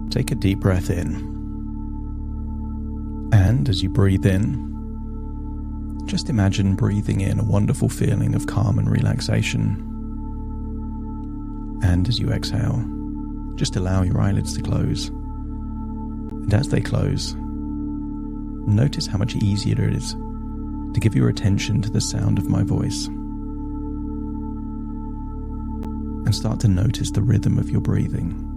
Take a deep breath in. And as you breathe in, just imagine breathing in a wonderful feeling of calm and relaxation. And as you exhale, just allow your eyelids to close. And as they close, notice how much easier it is to give your attention to the sound of my voice. And start to notice the rhythm of your breathing.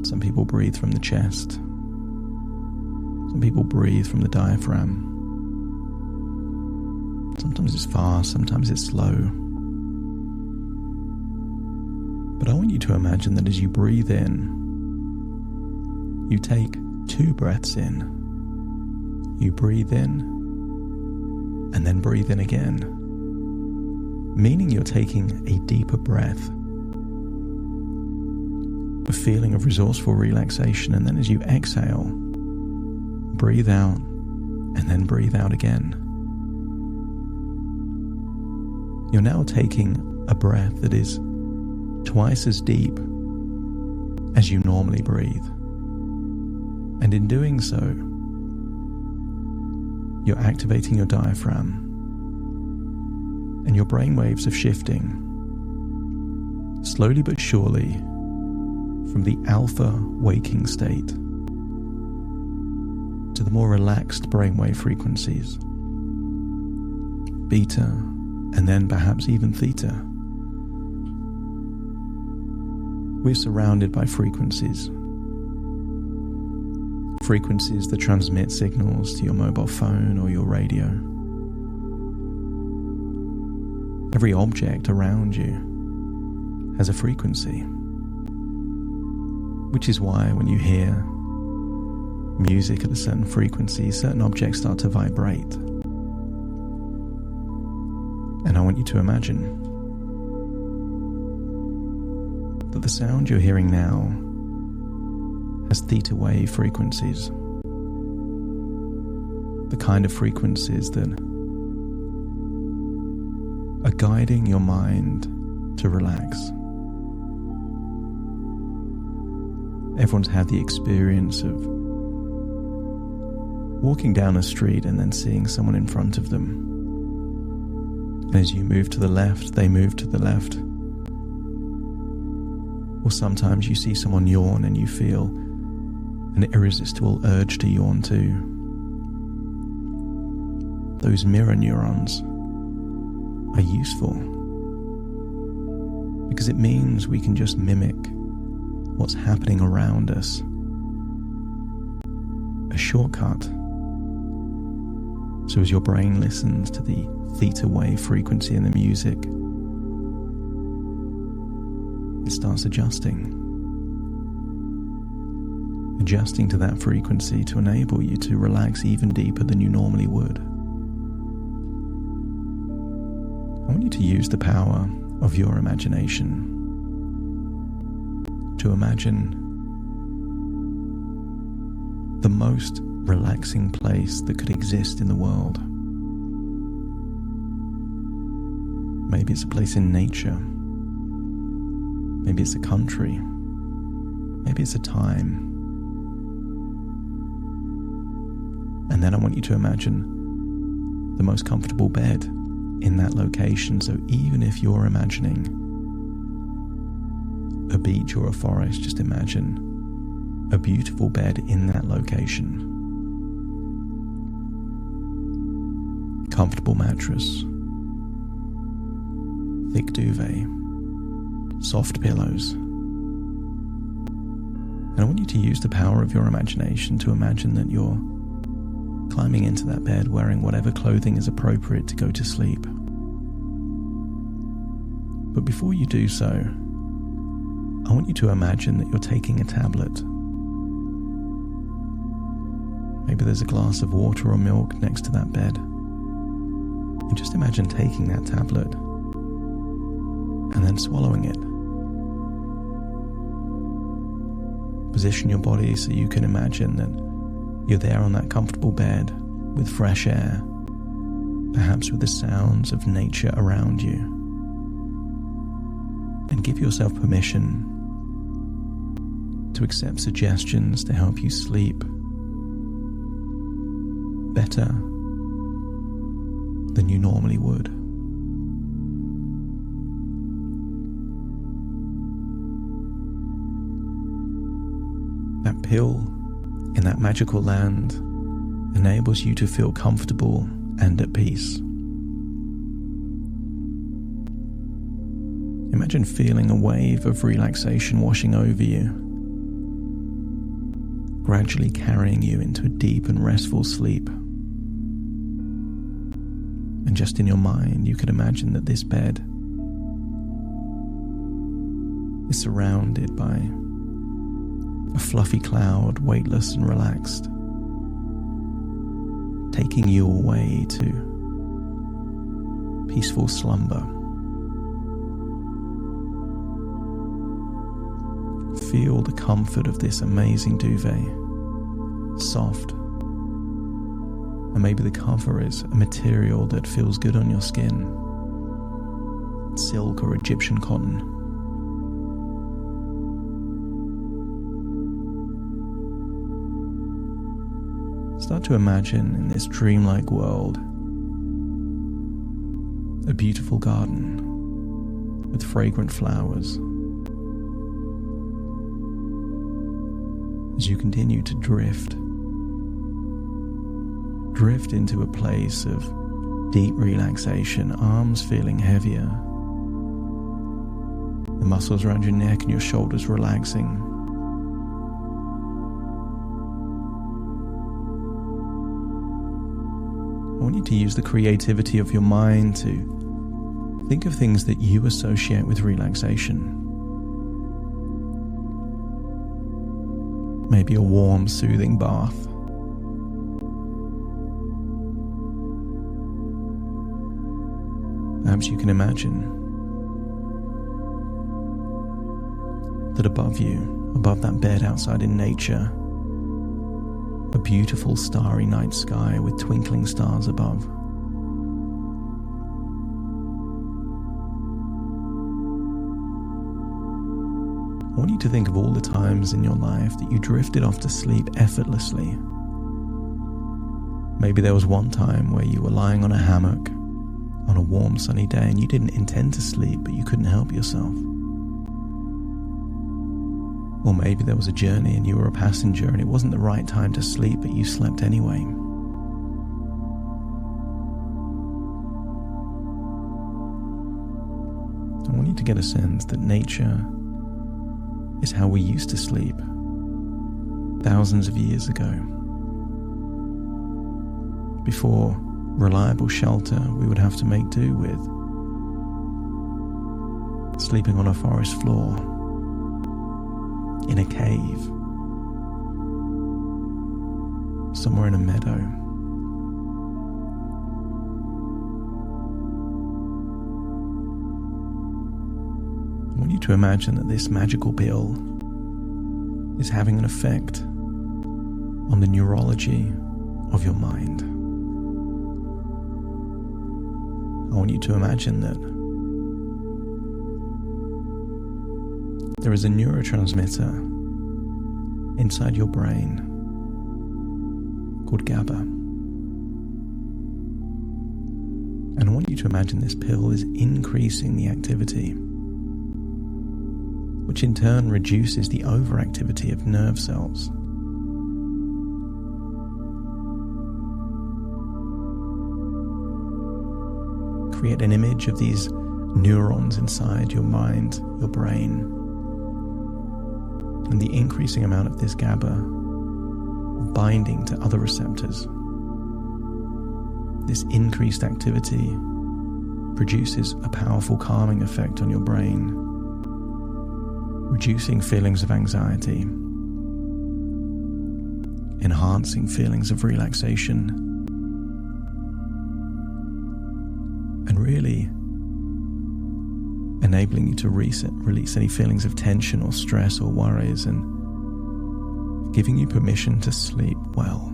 Some people breathe from the chest. Some people breathe from the diaphragm. Sometimes it's fast, sometimes it's slow. But I want you to imagine that as you breathe in, you take 2 breaths in. You breathe in, and then breathe in again, meaning you're taking a deeper breath, a feeling of resourceful relaxation, and then as you exhale, breathe out, and then breathe out again. You're now taking a breath that is twice as deep as you normally breathe. And in doing so, you're activating your diaphragm, and your brain waves are shifting, slowly but surely, from the alpha waking state to the more relaxed brainwave frequencies, beta, and then perhaps even theta. We're surrounded by frequencies that transmit signals to your mobile phone or your radio. Every object around you has a frequency, which is why when you hear music at a certain frequency, certain objects start to vibrate. And I want you to imagine that the sound you're hearing now has theta wave frequencies, the kind of frequencies that are guiding your mind to relax. Everyone's had the experience of walking down a street and then seeing someone in front of them. And as you move to the left, they move to the left. Or sometimes you see someone yawn and you feel an irresistible urge to yawn too. Those mirror neurons are useful because it means we can just mimic what's happening around us. A shortcut. So as your brain listens to the theta wave frequency in the music, it starts adjusting to that frequency to enable you to relax even deeper than you normally would. I want you to use the power of your imagination to imagine the most relaxing place that could exist in the world. Maybe it's a place in nature. Maybe it's a country. Maybe it's a time. And then I want you to imagine the most comfortable bed in that location. So even if you're imagining a beach or a forest, just imagine a beautiful bed in that location. Comfortable mattress, thick duvet, soft pillows. And I want you to use the power of your imagination to imagine that you're climbing into that bed wearing whatever clothing is appropriate to go to sleep. But before you do so, I want you to imagine that you're taking a tablet. Maybe there's a glass of water or milk next to that bed. And just imagine taking that tablet and then swallowing it. Position your body so you can imagine that you're there on that comfortable bed with fresh air, perhaps with the sounds of nature around you. And give yourself permission to accept suggestions to help you sleep better than you normally would. That pill in that magical land enables you to feel comfortable and at peace. Imagine feeling a wave of relaxation washing over you, gradually carrying you into a deep and restful sleep. And just in your mind, you could imagine that this bed is surrounded by a fluffy cloud, weightless and relaxed, taking you away to peaceful slumber. Feel the comfort of this amazing duvet, soft, and maybe the cover is a material that feels good on your skin, silk or Egyptian cotton. Start to imagine in this dreamlike world a beautiful garden with fragrant flowers. As you continue to drift into a place of deep relaxation, arms feeling heavier, the muscles around your neck and your shoulders relaxing. I want you to use the creativity of your mind to think of things that you associate with relaxation. Maybe a warm, soothing bath. Perhaps you can imagine that above you, above that bed outside in nature, a beautiful starry night sky with twinkling stars above. I want you to think of all the times in your life that you drifted off to sleep effortlessly. Maybe there was one time where you were lying on a hammock on a warm sunny day and you didn't intend to sleep, but you couldn't help yourself. Or maybe there was a journey and you were a passenger and it wasn't the right time to sleep, but you slept anyway. I want you to get a sense that nature is how we used to sleep thousands of years ago. Before reliable shelter, we would have to make do with sleeping on a forest floor, in a cave, somewhere in a meadow. I want you to imagine that this magical pill is having an effect on the neurology of your mind. I want you to imagine that there is a neurotransmitter inside your brain called GABA. And I want you to imagine this pill is increasing the activity, which in turn reduces the overactivity of nerve cells. Create an image of these neurons inside your mind, your brain, and the increasing amount of this GABA binding to other receptors. This increased activity produces a powerful calming effect on your brain, reducing feelings of anxiety, enhancing feelings of relaxation, and really enabling you to release any feelings of tension or stress or worries, and giving you permission to sleep well.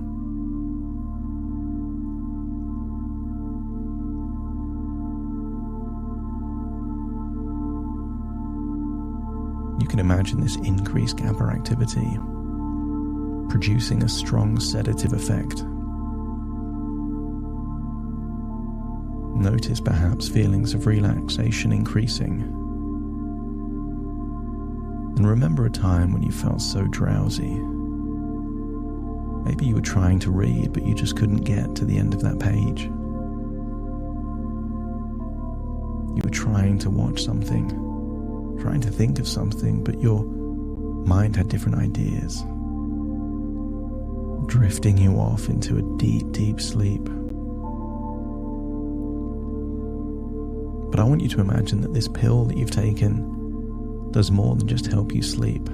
You can imagine this increased GABA activity producing a strong sedative effect. Notice perhaps feelings of relaxation increasing. And remember a time when you felt so drowsy. Maybe you were trying to read, but you just couldn't get to the end of that page. You were trying to watch something, trying to think of something, but your mind had different ideas, drifting you off into a deep, deep sleep. But I want you to imagine that this pill that you've taken does more than just help you sleep.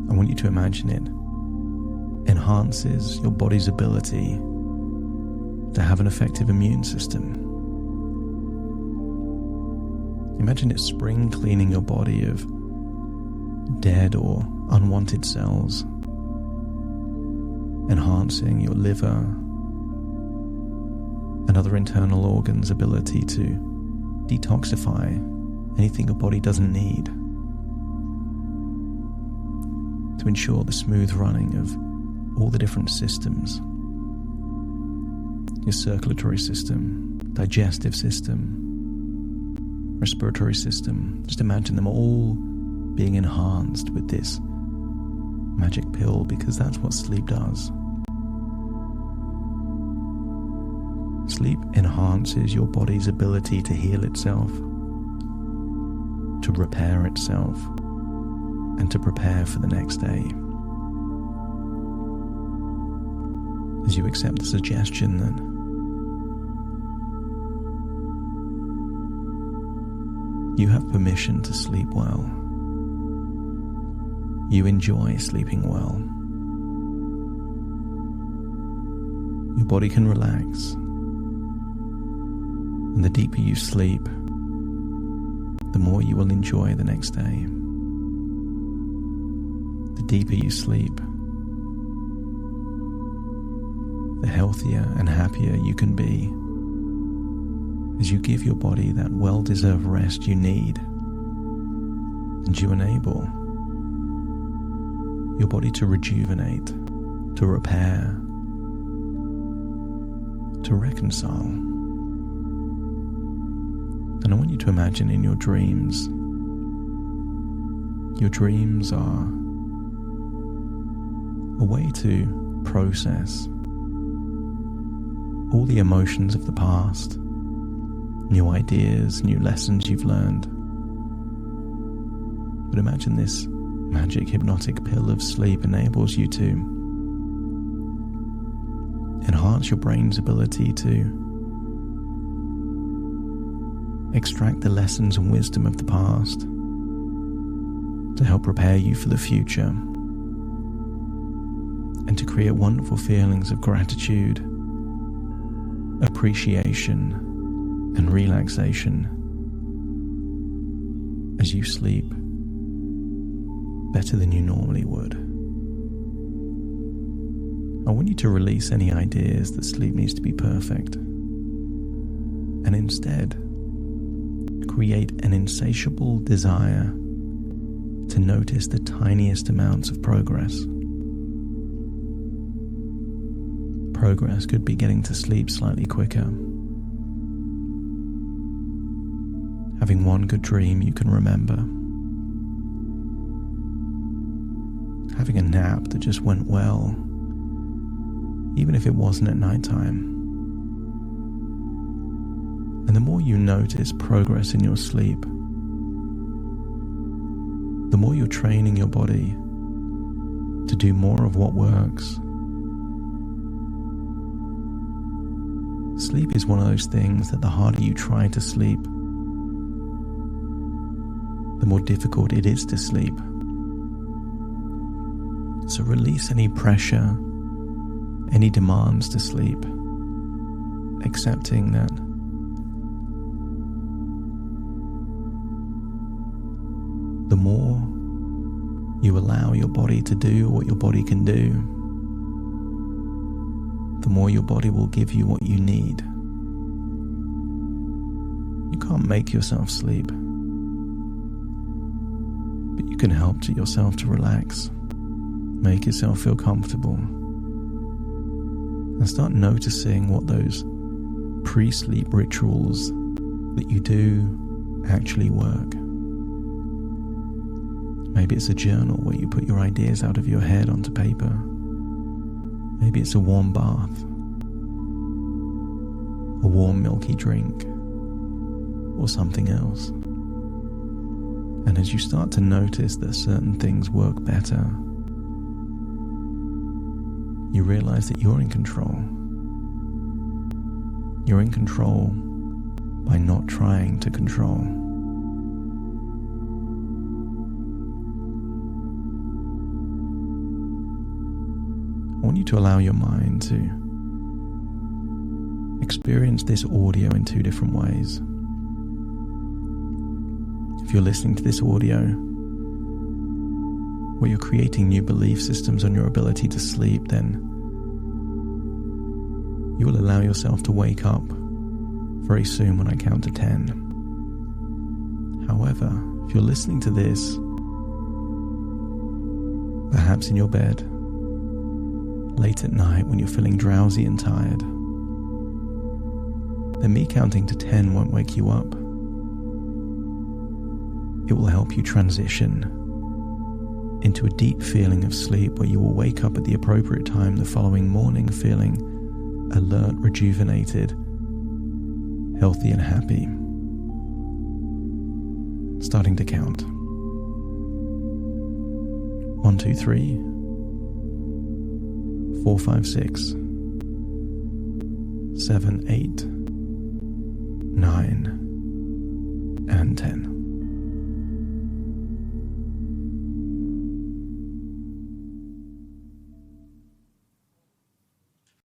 I want you to imagine it enhances your body's ability to have an effective immune system. Imagine it spring cleaning your body of dead or unwanted cells, enhancing your liver and other internal organs' ability to detoxify anything your body doesn't need, to ensure the smooth running of all the different systems, your circulatory system, digestive system, respiratory system. Just imagine them all being enhanced with this magic pill, because that's what sleep does. Sleep enhances your body's ability to heal itself, to repair itself, and to prepare for the next day. As you accept the suggestion that you have permission to sleep well, you enjoy sleeping well, your body can relax, and the deeper you sleep, the more you will enjoy the next day. The deeper you sleep, the healthier and happier you can be, as you give your body that well-deserved rest you need, and you enable your body to rejuvenate, to repair, to reconcile. And I want you to imagine in your dreams are a way to process all the emotions of the past, new ideas, new lessons you've learned. But imagine this magic hypnotic pill of sleep enables you to enhance your brain's ability to extract the lessons and wisdom of the past to help prepare you for the future, and to create wonderful feelings of gratitude, appreciation, and relaxation as you sleep better than you normally would. I want you to release any ideas that sleep needs to be perfect, and instead create an insatiable desire to notice the tiniest amounts of progress. Progress could be getting to sleep slightly quicker, having one good dream you can remember, having a nap that just went well, even if it wasn't at nighttime. And the more you notice progress in your sleep, the more you're training your body to do more of what works. Sleep is one of those things that the harder you try to sleep, the more difficult it is to sleep. So release any pressure, any demands to sleep, accepting that the more you allow your body to do what your body can do, the more your body will give you what you need. You can't make yourself sleep. can help yourself to relax. Make yourself feel comfortable. And start noticing what those pre-sleep rituals that you do actually work. Maybe it's a journal where you put your ideas out of your head onto paper. Maybe it's a warm bath, a warm milky drink, or something else. And as you start to notice that certain things work better, you realize that you're in control. You're in control by not trying to control. I want you to allow your mind to experience this audio in two different ways. If you're listening to this audio where you're creating new belief systems on your ability to sleep, then you will allow yourself to wake up very soon when I count to 10. However, if you're listening to this, perhaps in your bed, late at night when you're feeling drowsy and tired, then me counting to 10 won't wake you up. It will help you transition into a deep feeling of sleep where you will wake up at the appropriate time the following morning feeling alert, rejuvenated, healthy and happy. Starting to count. 1, 2, 3, 4, 5, 6, 7, 8, 9, and 10.